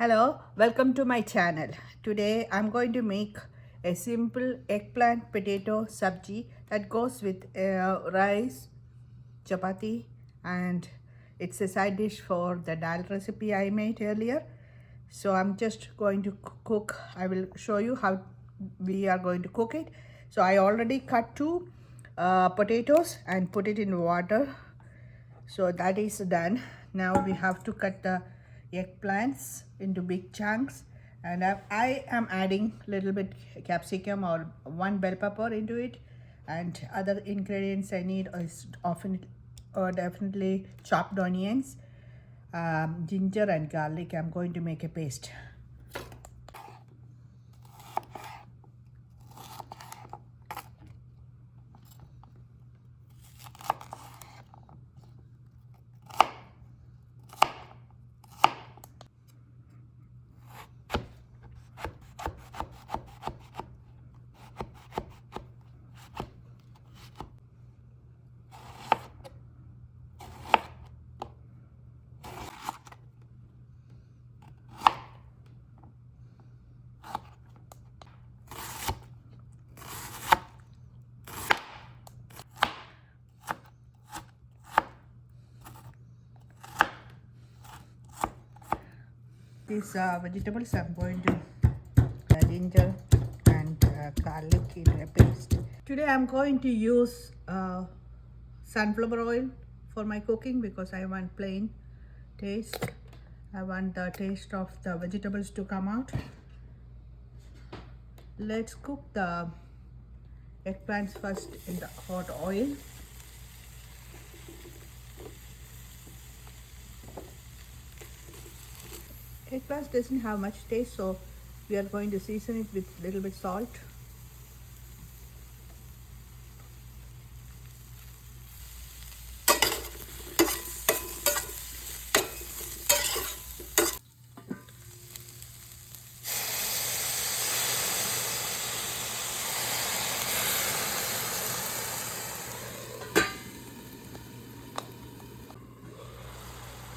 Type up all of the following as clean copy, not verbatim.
Hello, welcome to my channel. Today I'm going to make a simple eggplant potato sabji that goes with rice, chapati, and it's a side dish for the dal recipe I made earlier. So I'm just going to cook. I will show you how we are going to cook it. So I already cut two potatoes and put it in water. So that is done. Now we have to cut the eggplants into big chunks, and I am adding little bit capsicum or one bell pepper into it, and other ingredients I need is often or definitely chopped onions, ginger and garlic. I'm going to make a paste. These vegetables I'm going to ginger and garlic in a paste. Today I'm going to use sunflower oil for my cooking because I want plain taste. I want the taste of the vegetables to come out. Let's cook the eggplants first in the hot oil. Eggplant doesn't have much taste, so we are going to season it with a little bit salt.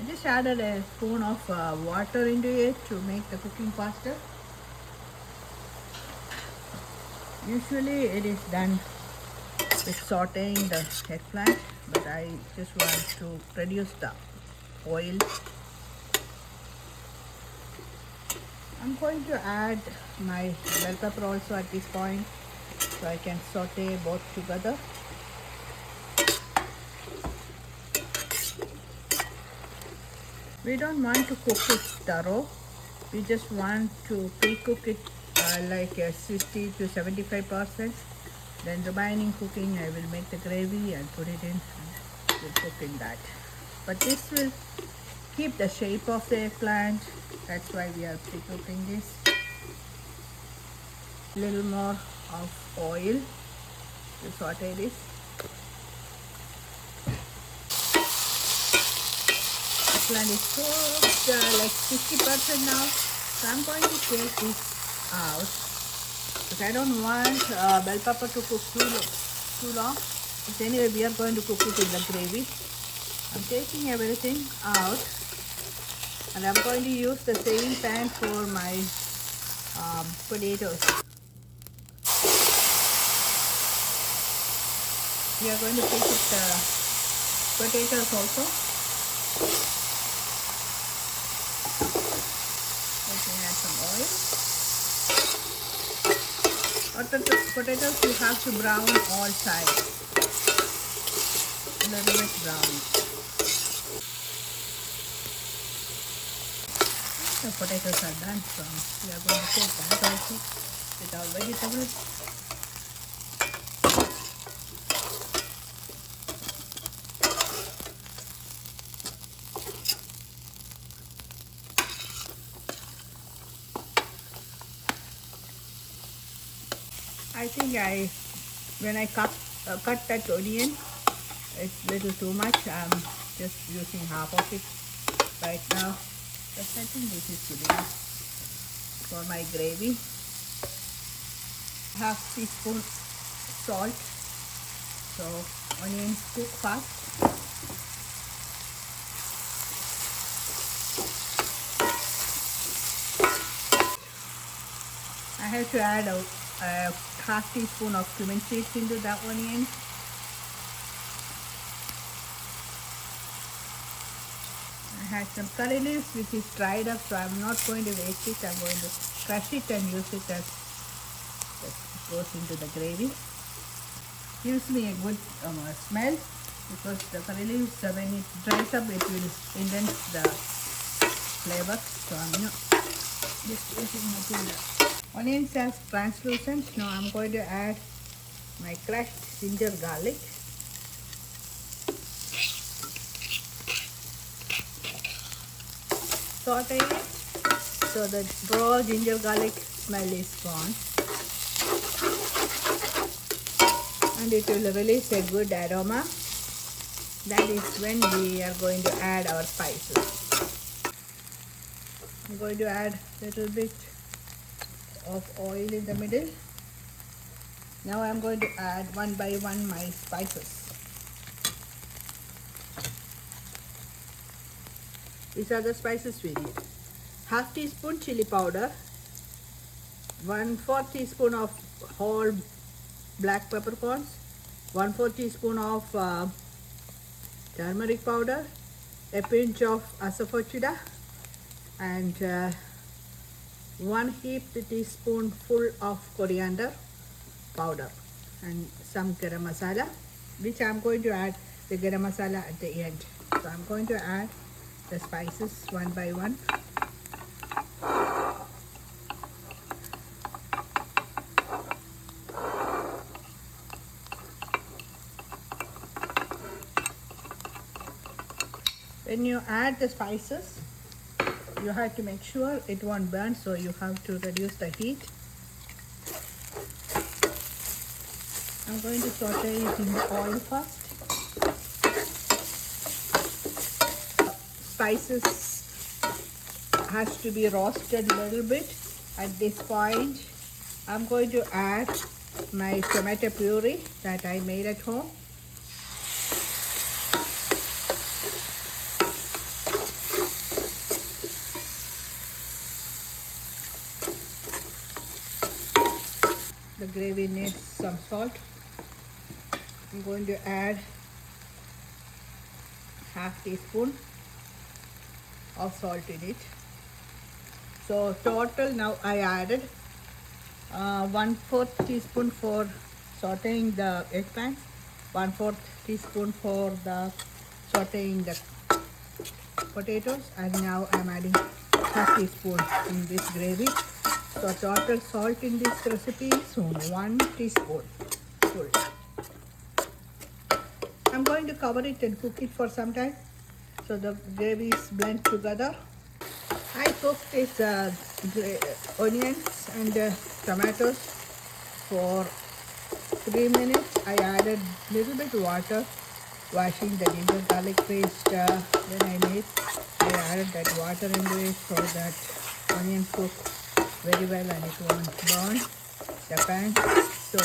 I just added a spoon of water into it to make the cooking faster. Usually it is done with sauteing the eggplant, but I just want to reduce the oil. I'm going to add my bell pepper also at this point, so I can saute both together. We don't want to cook it thorough. We just want to pre-cook it like 60 to 75%. Then remaining cooking, I will make the gravy and put it in and we'll cook in that. But this will keep the shape of the eggplant. That's why we are pre-cooking this. Little more of oil to saute this. Eggplant is cooked like 60% now, so I'm going to take this out because I don't want bell pepper to cook too long. But anyway, we are going to cook it in the gravy. I'm taking everything out, and I'm going to use the same pan for my potatoes. We are going to pick up the potatoes also. Add some oil. Potatoes you have to brown all sides. A little bit brown. The potatoes are done, so we are going to take that also with our vegetables. I think when I cut that onion, it's a little too much. I'm just using half of it right now. But I think this is good enough for my gravy. Half teaspoon salt, so onions cook fast. I have to add a half teaspoon of cumin seeds into the onion. I had some curry leaves which is dried up, so I'm not going to waste it. I'm going to crush it and use it as it goes into the gravy. Gives me a good smell because the curry leaves, when it dries up, it will enhance the flavor. So I'm not just using it. Onions are translucent. Now I'm going to add my crushed ginger garlic. Saute it so the raw ginger garlic smell is gone, and it will release a good aroma. That is when we are going to add our spices. I'm going to add a little bit of oil in the middle. Now I'm going to add one by one my spices. These are the spices we need. Half teaspoon chili powder, 1/4 teaspoon of whole black peppercorns, 1/4 teaspoon of turmeric powder, a pinch of asafoetida, and 1 heaped teaspoon full of coriander powder, and some garam masala, which I'm going to add the garam masala at the end. So I'm going to add the spices one by one. When you add the spices, you have to make sure it won't burn, so you have to reduce the heat. I'm going to saute it in the oil first. Spices has to be roasted a little bit. At this point, I'm going to add my tomato puree that I made at home. The gravy needs some salt. I'm going to add half teaspoon of salt in it. So total now I added 1/4 teaspoon for sauteing the eggplants, 1/4 teaspoon for the sauteing the potatoes, and now I'm adding half teaspoon in this gravy. So total salt in this recipe is 1 teaspoon full. I'm going to cover it and cook it for some time so the gravy is blend together. I cooked these onions and tomatoes for 3 minutes. I added little bit water, washing the ginger garlic paste when I made. I added that water into it so that onion cook very well and it won't burn the pan. So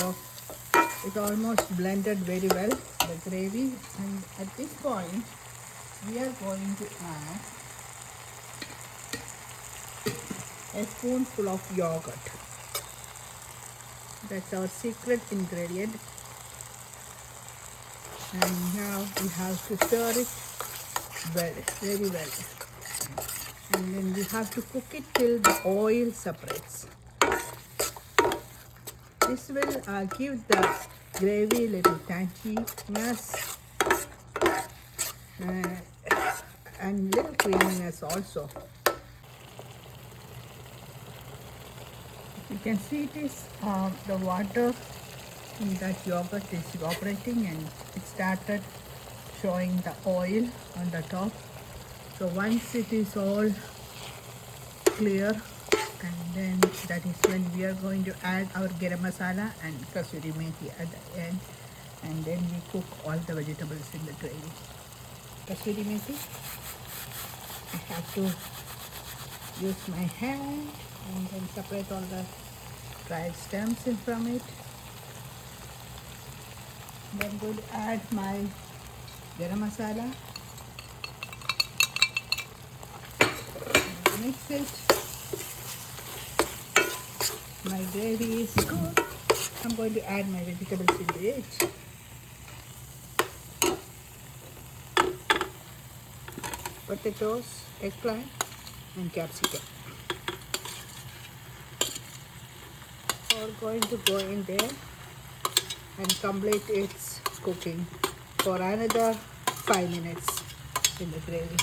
it almost blended very well, the gravy, and at this point we are going to add a spoonful of yogurt. That's our secret ingredient. And now we have to stir it well, very well. And then we have to cook it till the oil separates. This will give the gravy little tanginess and little creaminess also. You can see it is the water in that yogurt is evaporating and it started showing the oil on the top. So once it is all clear, and then that is when we are going to add our garam masala and kasuri methi at the end, and then we cook all the vegetables in the gravy. Kasuri methi, I have to use my hand and then separate all the dried stems in from it. Then I'm going to add my garam masala, mix it, My gravy is good. I'm going to add my vegetables in it. Potatoes, eggplant and capsicum. Are going to go in there and complete its cooking for another 5 minutes in the gravy.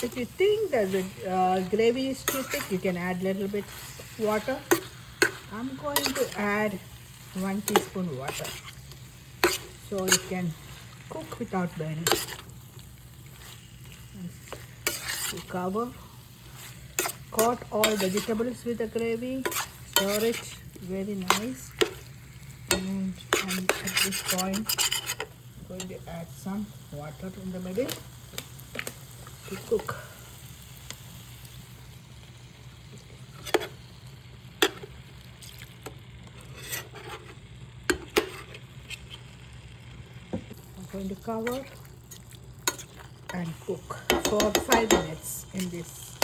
If you think that the gravy is too thick, you can add a little bit water. I'm going to add 1 teaspoon water so it can cook without burning. You cover, coat all vegetables with the gravy, stir it very nice, and at this point I'm going to add some water in the middle to cook. I'm going to cover and cook for 5 minutes in this.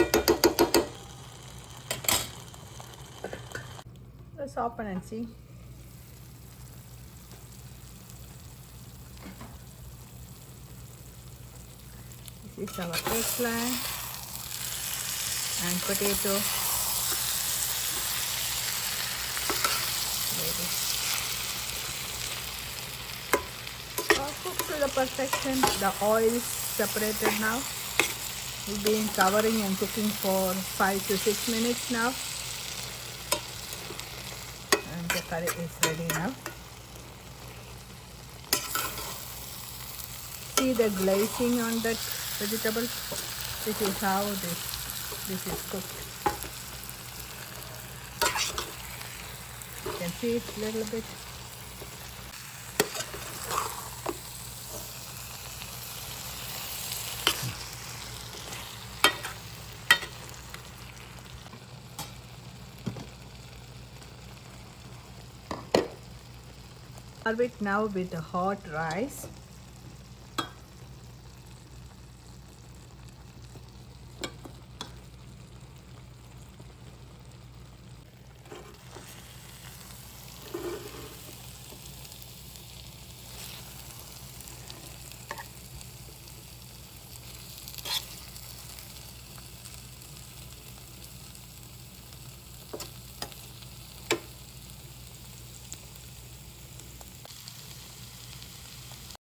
Let's open and see. This is our eggplant and potato ready. Cooked to the perfection. The oil is separated now. We've been covering and cooking for 5 to 6 minutes now. And the curry is ready now. See the glazing on that vegetable? This is how this is cooked. You can see it a little bit. Serve it now with the hot rice.